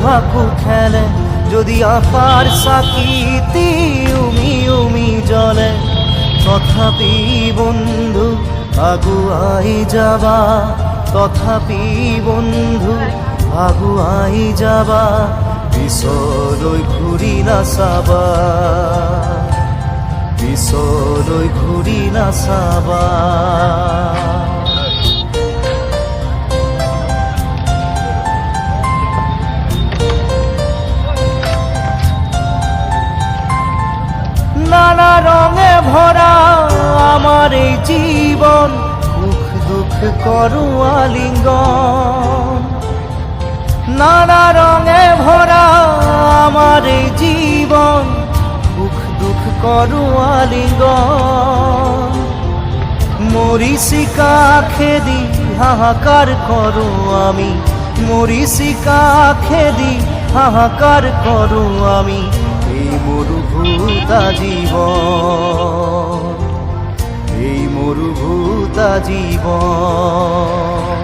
ভাকু খেলে যদি আকার সাকিতি উমি উমি জলে তথাপি বন্ধু আগুয়াই যাবা তথাপি বন্ধু আগুয়াই যাবা পিছলৈ ঘূৰি নাচাবা পিছলৈ ঘূৰি নাচাবা নানা রঙে ভরা আমার এই জীবন সুখ দুঃখ করু আলিঙ্গন নানা রঙে ভরা আমার এই জীবন সুখ দুঃখ করু আলিঙ্গন মরিচিকা খেদি হাহাকার করু আমি মরিচিকা খেদি হাহাকার করু আমি এই মরুভূতা জীবন এই মরুভূতা জীবন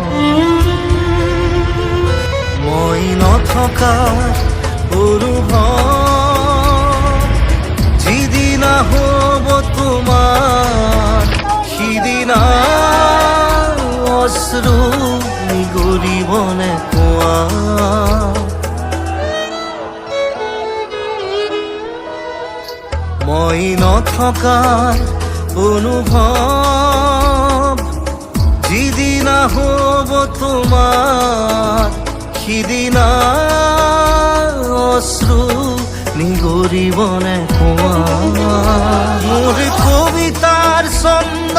মই নথকা অনুভৱ যিদিনা হ'ব তোমাৰ সিদিনা অশ্ৰু নিগৰিবনে কোৱা মই নথকাৰ অনুভৱ যিদিনা হ'ব তোমাৰ সিদিনা অশ্ৰু নিগৰিবনে কোৱা মোৰ কবিতাৰ ছন্দ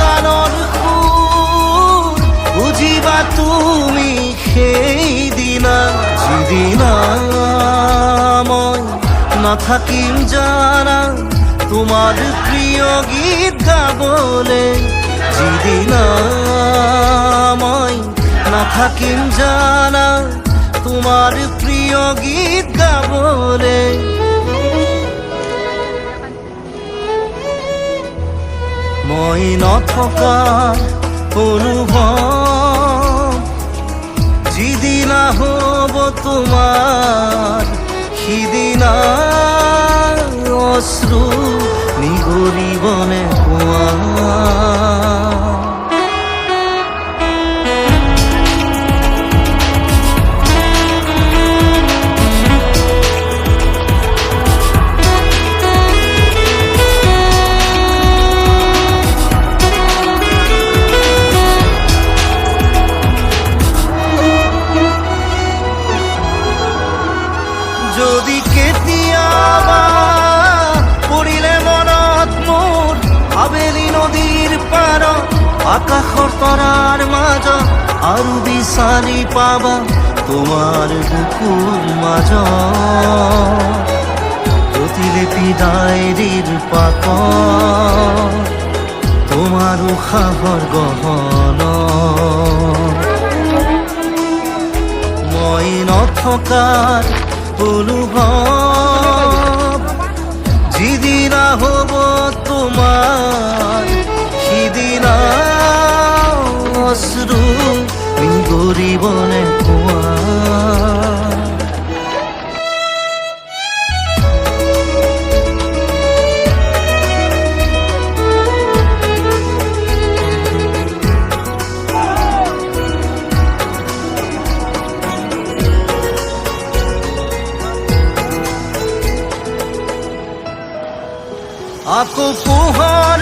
গানৰ সুৰ বুজিবা তুমি সেইদিনা যিদিনা মই নাথাকিম জানা তোমার প্রিয় গীত গাবলে যিদিনা মই নাথাকিম জানা তোমার প্রিয় গীত গাবলে মই নথকাৰ অনুভৱ যিদিনা হ'ব তোমাৰ সিদিনা অশ্ৰু নিগৰিবনে কোৱা যদি কেতিয়াবা পৰিলে মনত মোৰ আবেলি নদীৰ পাৰত আকাশৰ তৰাৰ মাজত আৰু বিচাৰি পাবা তোমাৰ বুকুৰ মাজত প্ৰতিলিপি ডায়েৰীৰ পাতত তোমাৰ উশাহৰ গহনত মই নথকাৰ অনুভৱ যিদিনা হ'ব তোমাৰ সিদিনা অশ্ৰু নিগৰিবনে কোৱা আকৌ পোহৰ